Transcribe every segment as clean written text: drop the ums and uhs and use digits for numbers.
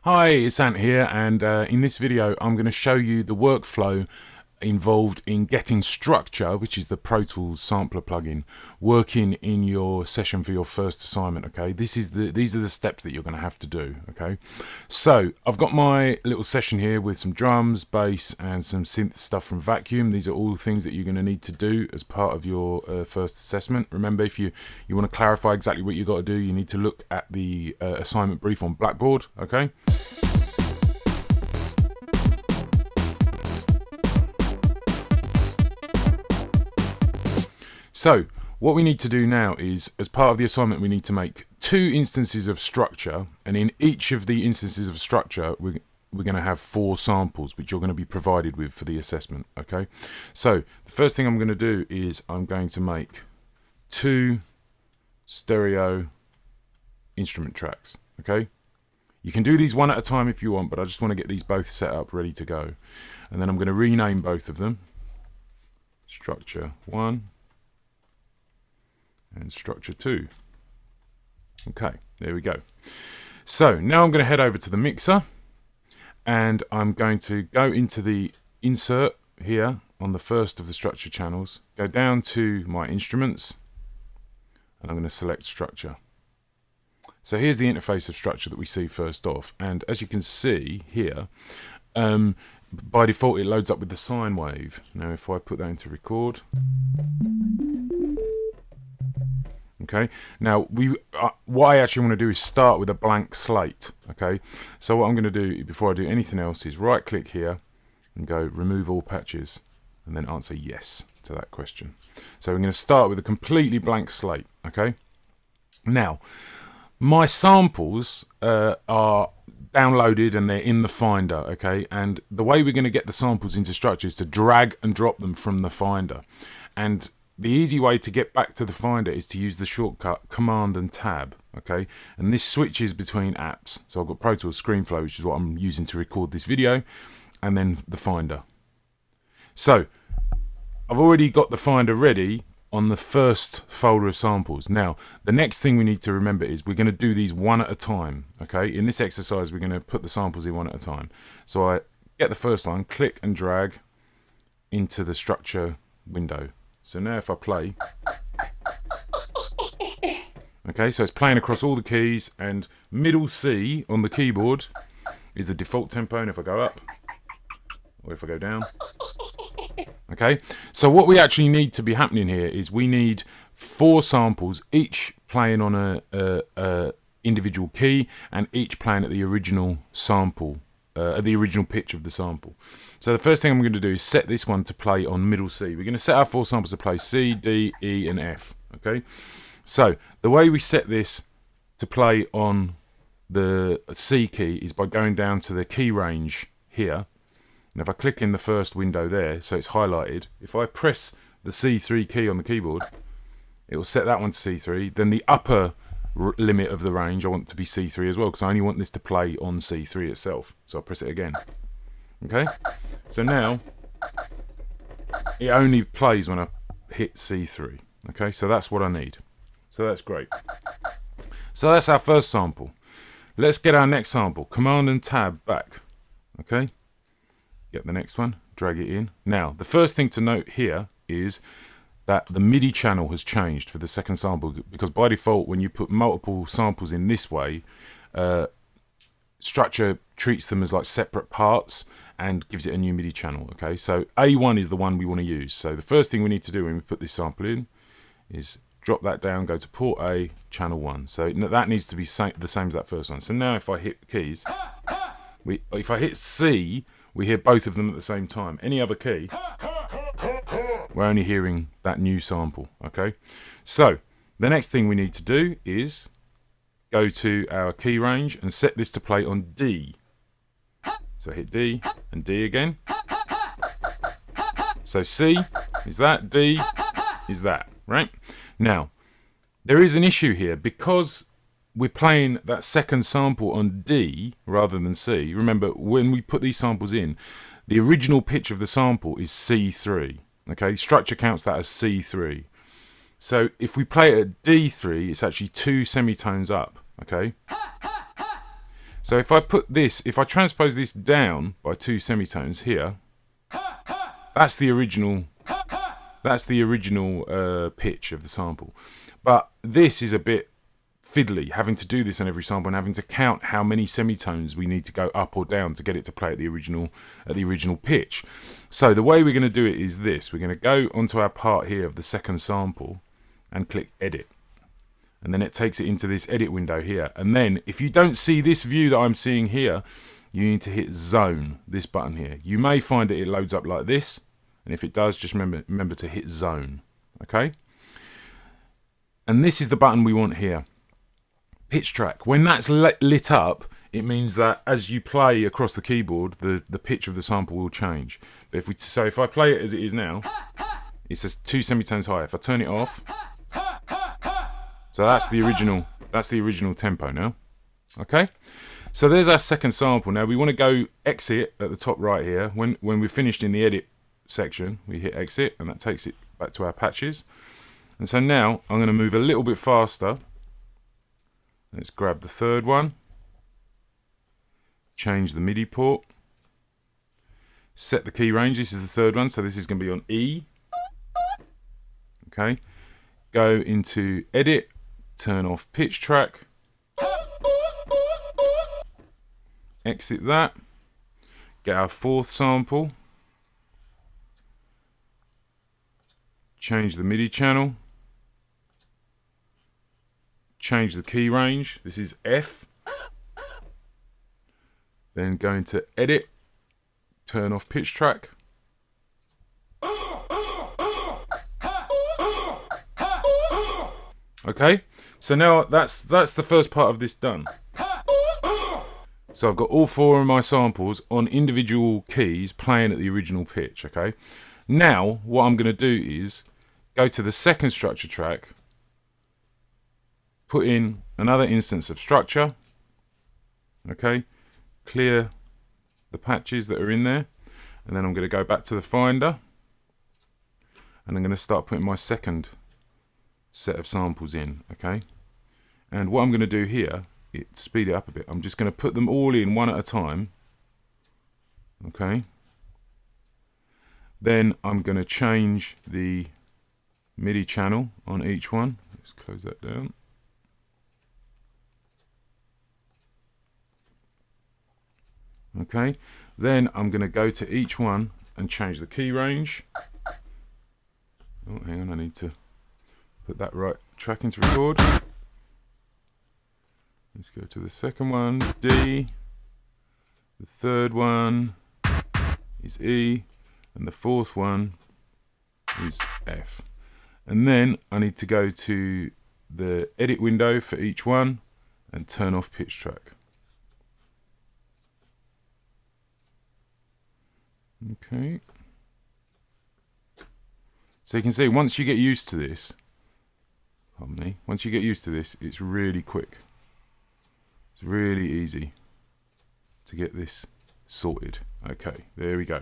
Hi, it's Ant here, and in this video I'm going to show you the workflow involved in getting Structure, which is the Pro Tools sampler plugin, working in your session for your first assignment. Okay, these are the steps that you're going to have to do. Okay, so I've got my little session here with some drums, bass, and some synth stuff from Vacuum. These are all things that you're going to need to do as part of your first assessment. Remember, if you want to clarify exactly what you've got to do, you need to look at the assignment brief on Blackboard. Okay. So what we need to do now is, as part of the assignment, we need to make 2 instances of Structure, and in each of the instances of Structure we're going to have 4 samples which you're going to be provided with for the assessment. Okay, so the first thing I'm going to do is I'm going to make 2 stereo instrument tracks. Okay, you can do these one at a time if you want, but I just want to get these both set up ready to go, and then I'm going to rename both of them Structure 1 and Structure 2. Okay, there we go. So now I'm going to head over to the mixer, and I'm going to go into the insert here on the first of the Structure channels, go down to my instruments, and I'm going to select Structure. So here's the interface of Structure that we see first off, and as you can see here, by default it loads up with the sine wave. Now if I put that into record, okay, now what I actually want to do is start with a blank slate. Okay, so what I'm going to do before I do anything else is right click here and go remove all patches, and then answer yes to that question. So we're going to start with a completely blank slate. Okay, now my samples are downloaded and they're in the Finder. Okay, and the way we're going to get the samples into Structure is to drag and drop them from the Finder, and the easy way to get back to the Finder is to use the shortcut Command and Tab. Okay, and this switches between apps. So I've got Pro Tools ScreenFlow, which is what I'm using to record this video, and then the Finder. So I've already got the Finder ready on the first folder of samples. Now the next thing we need to remember is we're going to do these one at a time. Okay, in this exercise we're going to put the samples in one at a time. So I get the first one, click and drag into the Structure window. So now if I play, okay, so it's playing across all the keys, and middle C on the keyboard is the default tempo, and if I go up or if I go down, okay, so what we actually need to be happening here is we need 4 samples, each playing on a individual key, and each playing at the original sample, at the original pitch of the sample. So the first thing I'm going to do is set this one to play on middle C. We're going to set our 4 samples to play C, D, E, and F. Okay, so the way we set this to play on the C key is by going down to the key range here. And if I click in the first window there, so it's highlighted, if I press the C3 key on the keyboard, it will set that one to C3. Then the upper limit of the range I want to be C3 as well, because I only want this to play on C3 itself. So I'll press it again. Okay, so now it only plays when I hit C3. Okay, so that's what I need. So that's great. So that's our first sample. Let's get our next sample. Command and Tab back. Okay, get the next one, drag it in. Now the first thing to note here is that the MIDI channel has changed for the second sample, because by default when you put multiple samples in this way, Structure treats them as like separate parts and gives it a new MIDI channel. Okay, so A1 is the one we want to use. So the first thing we need to do when we put this sample in is drop that down, go to port A, channel 1. So that needs to be the same as that first one. So now if I hit keys, if I hit C, we hear both of them at the same time. Any other key, we're only hearing that new sample. Okay, so the next thing we need to do is go to our key range and set this to play on D. So hit D and D again. So C is that, D is that, right? Now, there is an issue here because we're playing that second sample on D rather than C. Remember, when we put these samples in, the original pitch of the sample is C3. Okay, Structure counts that as C3. So if we play it at D3, it's actually 2 semitones up. Okay, So if I transpose this down by 2 semitones here, that's the original pitch of the sample. But this is a bit fiddly, having to do this on every sample and having to count how many semitones we need to go up or down to get it to play at the original pitch. So the way we're going to do it is this. We're going to go onto our part here of the second sample and click edit. And then it takes it into this edit window here. And then if you don't see this view that I'm seeing here, you need to hit zone, this button here. You may find that it loads up like this. And if it does, just remember to hit zone. Okay? And this is the button we want here. Pitch track. When that's lit up, it means that as you play across the keyboard, the pitch of the sample will change. But if I play it as it is now, it says 2 semitones higher. If I turn it off, so that's the original tempo now. Okay? So there's our second sample. Now we want to go exit at the top right here. When we're finished in the edit section, we hit exit and that takes it back to our patches. And so now I'm going to move a little bit faster. Let's grab the third one. Change the MIDI port. Set the key range. This is the third one, so this is going to be on E. Okay. Go into edit. Turn off pitch track. Exit that. Get our fourth sample. Change the MIDI channel. Change the key range. This is F. Then go into edit. Turn off pitch track. Okay, so now that's the first part of this done. So I've got all 4 of my samples on individual keys playing at the original pitch. Okay, now what I'm going to do is go to the second structure track, put in another instance of structure. Okay, clear the patches that are in there, and then I'm going to go back to the Finder and I'm going to start putting my second set of samples in. Okay, and what I'm going to do here, speed it up a bit, I'm just going to put them all in one at a time. Okay, then I'm going to change the MIDI channel on each one. Let's close that down. Okay, then I'm going to go to each one and change the key range. Oh, hang on, I need to put that right track into record. Let's go to the second one, D. The third one is E. And the fourth one is F. And then I need to go to the edit window for each one and turn off pitch track. Okay. So you can see once you get used to this, once you get used to this, it's really quick. It's really easy to get this sorted. Okay, there we go.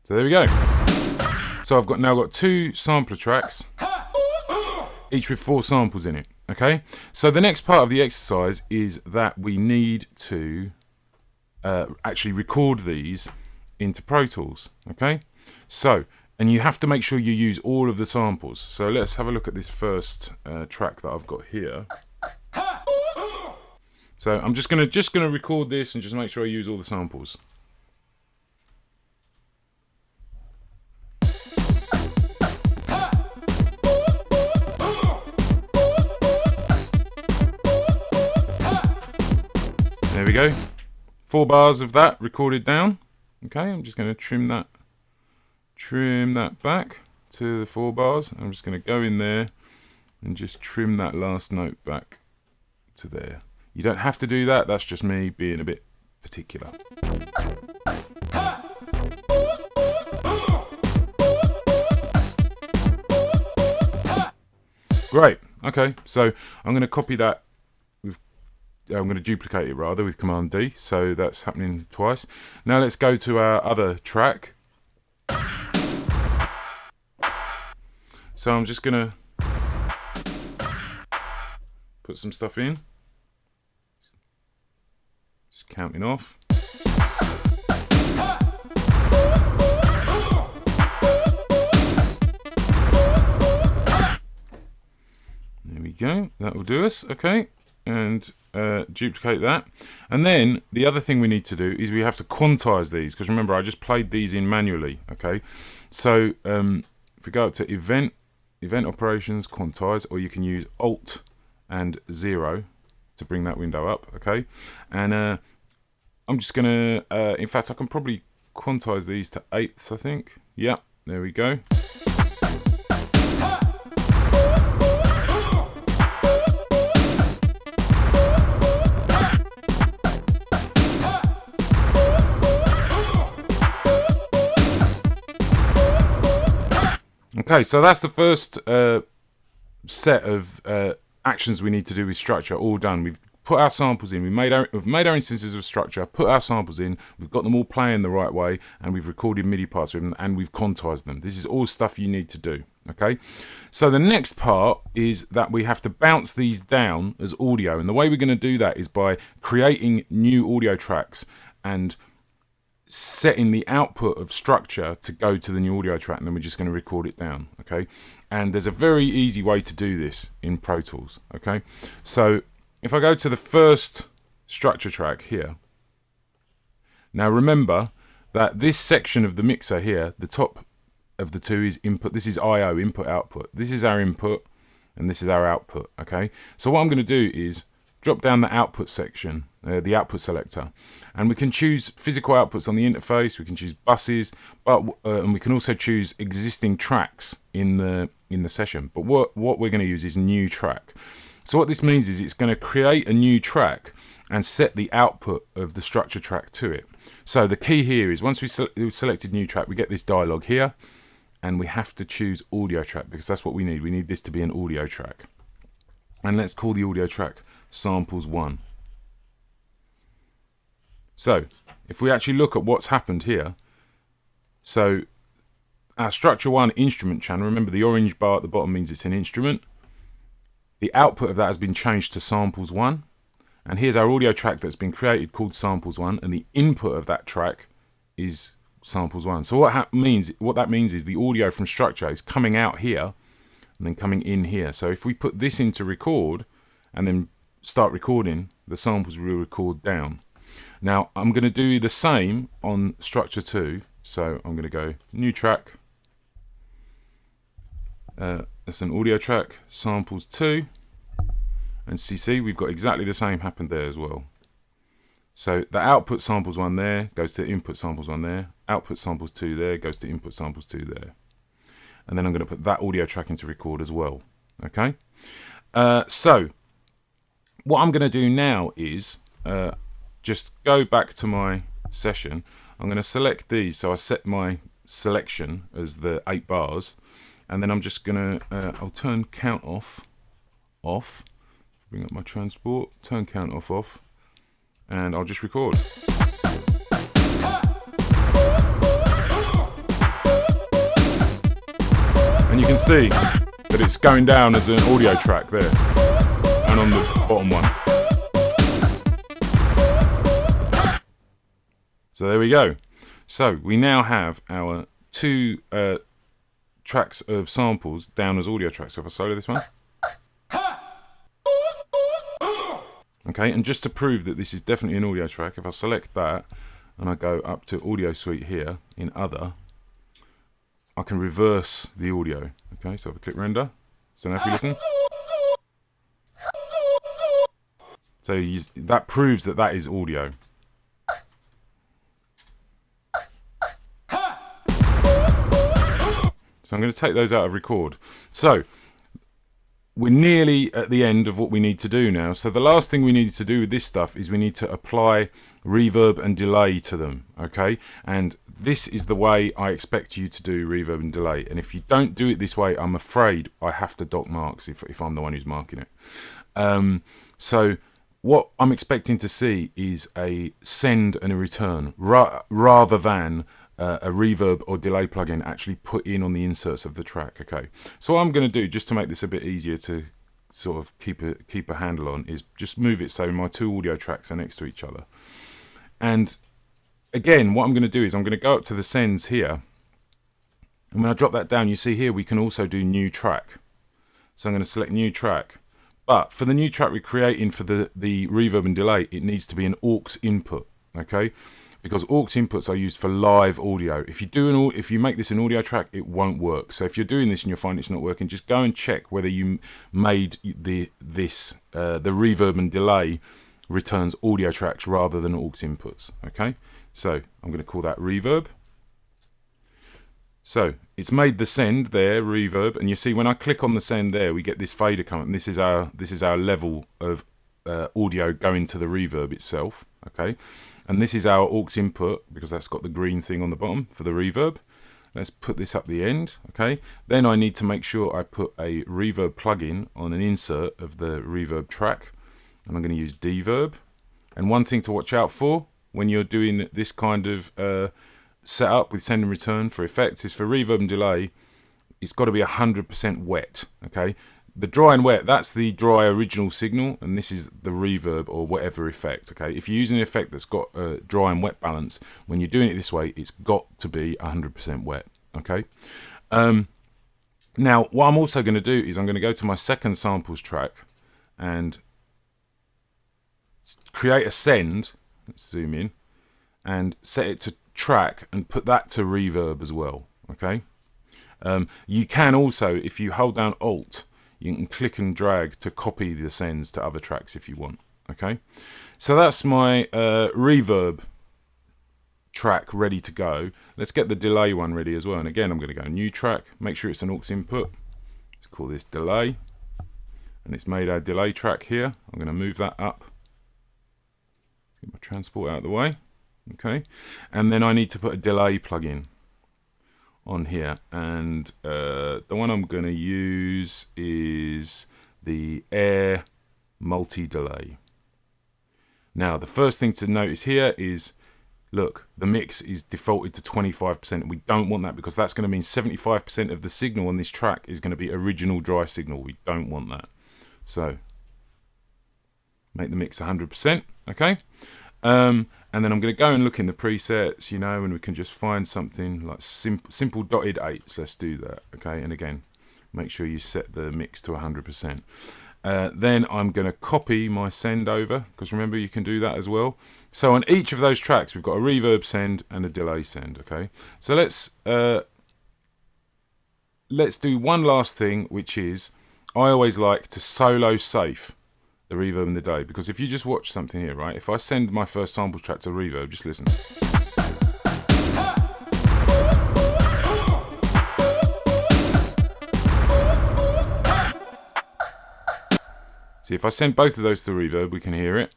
So there we go. So I've now got 2 sampler tracks, each with 4 samples in it. Okay. So the next part of the exercise is that we need to actually record these into Pro Tools. Okay. So, and you have to make sure you use all of the samples. So let's have a look at this first track that I've got here. So I'm just gonna record this and just make sure I use all the samples. There we go. 4 bars of that recorded down. Okay, I'm just going to trim that back to the 4 bars. I'm just going to go in there and just trim that last note back to there. You don't have to do that. That's just me being a bit particular. Great. Okay, so I'm going to copy that. I'm going to duplicate it rather with Command D, so that's happening twice. Now let's go to our other track. So I'm just going to put some stuff in. Just counting off. There we go. That will do us. Okay. And duplicate that. And then the other thing we need to do is we have to quantize these, because remember I just played these in manually. Okay. So if we go up to event operations, quantize, or you can use Alt and 0 to bring that window up. Okay. And I'm just gonna in fact I can probably quantize these to 8ths, I think. Yeah, there we go. Okay, so that's the first set of actions we need to do with structure, all done. We've put our samples in, we've made our instances of structure, put our samples in, we've got them all playing the right way, and we've recorded MIDI parts with them, and we've quantized them. This is all stuff you need to do, okay? So the next part is that we have to bounce these down as audio, and the way we're going to do that is by creating new audio tracks and setting the output of structure to go to the new audio track, and then we're just going to record it down, okay? And there's a very easy way to do this in Pro Tools, okay? So if I go to the first structure track here, now remember that this section of the mixer here, the top of the two is input. This is I/O, input output. This is our input and this is our output, okay? So what I'm going to do is drop down the output section, the output selector, and we can choose physical outputs on the interface, we can choose buses, but and we can also choose existing tracks in the session. But what we're going to use is new track. So what this means is it's going to create a new track and set the output of the structure track to it. So the key here is once we've selected new track, we get this dialog here, and we have to choose audio track because that's what we need. We need this to be an audio track. And let's call the audio track samples 1. So if we actually look at what's happened here, so our structure 1 instrument channel, remember the orange bar at the bottom means it's an instrument. The output of that has been changed to samples 1, and here's our audio track that's been created called samples 1, and the input of that track is samples 1. So what that means is the audio from structure is coming out here and then coming in here. So if we put this into record and then start recording, the samples will record down. Now I'm going to do the same on structure 2. So I'm going to go new track. That's an audio track, samples 2. And see, we've got exactly the same happened there as well. So the output samples 1 there goes to input samples 1 there. Output samples 2 there goes to input samples 2 there. And then I'm going to put that audio track into record as well. Okay. So what I'm going to do now is just go back to my session. I'm going to select these. So I set my selection as the 8 bars. And then I'm just going to, I'll turn count off. Bring up my transport, turn count off. And I'll just record. And you can see that it's going down as an audio track there. And on the bottom one. So there we go. So we now have our 2 tracks of samples down as audio tracks. So if I solo this one. Okay, and just to prove that this is definitely an audio track, if I select that and I go up to Audio Suite here in Other, I can reverse the audio. Okay, so if I click Render, so now if we listen, so that proves that that is audio. So I'm going to take those out of record. So we're nearly at the end of what we need to do now. So the last thing we need to do with this stuff is we need to apply reverb and delay to them, okay? And this is the way I expect you to do reverb and delay. And if you don't do it this way, I'm afraid I have to dock marks if I'm the one who's marking it. So what I'm expecting to see is a send and a return rather than a reverb or delay plugin actually put in on the inserts of the track. Okay, so what I'm going to do, just to make this a bit easier to sort of keep a handle on, is just move it so my 2 audio tracks are next to each other. And again, what I'm going to do is I'm going to go up to the sends here. And when I drop that down, you see here we can also do new track. So I'm going to select new track. But for the new track we're creating for the reverb and delay, it needs to be an aux input, okay? Because aux inputs are used for live audio. If you make this an audio track, it won't work. So if you're doing this and you find it's not working, just go and check whether you made the reverb and delay returns audio tracks rather than aux inputs, okay? So I'm going to call that reverb. So it's made the send there, reverb, and you see when I click on the send there, we get this fader coming. This is our level of audio going to the reverb itself, okay? And this is our aux input, because that's got the green thing on the bottom for the reverb. Let's put this up the end, okay? Then I need to make sure I put a reverb plugin on an insert of the reverb track, and I'm going to use deverb. And one thing to watch out for when you're doing this kind of setup with send and return for effects is for reverb and delay, it's got to be 100% wet, okay? The dry and wet, that's the dry original signal, and this is the reverb or whatever effect, okay? If you're using an effect that's got a dry and wet balance, when you're doing it this way, it's got to be 100% wet, okay? Now, what I'm also going to do is I'm going to go to my second samples track and create a send, let's zoom in, and set it to track and put that to reverb as well, okay? You can also, if you hold down Alt, you can click and drag to copy the sends to other tracks if you want, okay? So that's my reverb track ready to go. Let's get the delay one ready as well. And again, I'm going to go new track, make sure it's an aux input. Let's call this delay. And it's made our delay track here. I'm going to move that up. Let's get my transport out of the way. Okay, and then I need to put a delay plugin on here, and the one I'm going to use is the Air Multi Delay. Now, the first thing to notice here is, look, the mix is defaulted to 25%. We don't want that because that's going to mean 75% of the signal on this track is going to be original dry signal. We don't want that. So, make the mix 100%, okay? And then I'm going to go and look in the presets, you know, and we can just find something like simple dotted 8s. Let's do that, okay? And again, make sure you set the mix to 100%. Then I'm going to copy my send over, because remember, you can do that as well. So on each of those tracks, we've got a reverb send and a delay send, okay? So let's do one last thing, which is I always like to solo safe the reverb and the delay, because if you just watch something here, right, if I send my first sample track to reverb, just listen. See, if I send both of those to reverb, we can hear it.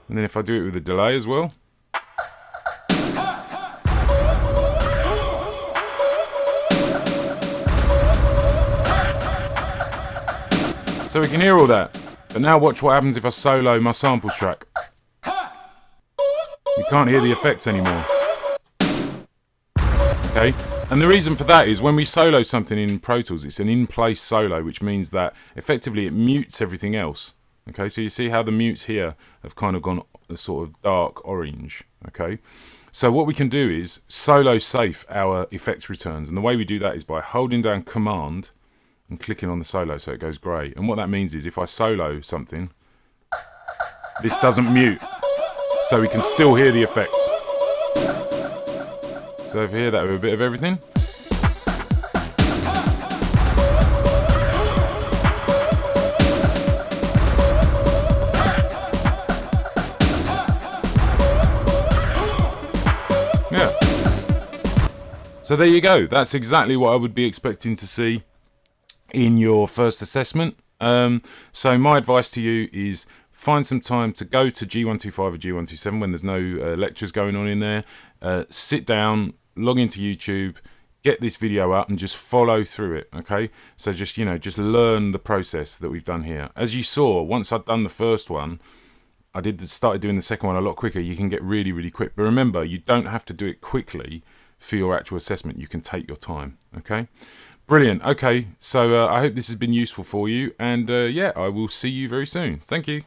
And then if I do it with a delay as well, so we can hear all that. But now watch what happens if I solo my samples track. You can't hear the effects anymore. Okay? And the reason for that is when we solo something in Pro Tools, it's an in-place solo, which means that effectively it mutes everything else. Okay, so you see how the mutes here have kind of gone a sort of dark orange. Okay, so what we can do is solo safe our effects returns. And the way we do that is by holding down Command and clicking on the solo so it goes grey. And what that means is if I solo something, this doesn't mute, so we can still hear the effects. So over here, that with a bit of everything. Yeah. So there you go. That's exactly what I would be expecting to see in your first assessment. So my advice to you is find some time to go to G125 or G127 when there's no lectures going on in there. Sit down, log into YouTube, get this video up and just follow through it, okay? So just, you know, just learn the process that we've done here. As you saw, once I'd done the first one, I started doing the second one a lot quicker. You can get really, really quick. But remember, you don't have to do it quickly for your actual assessment. You can take your time, okay? Brilliant. Okay, so I hope this has been useful for you, and yeah, I will see you very soon. Thank you.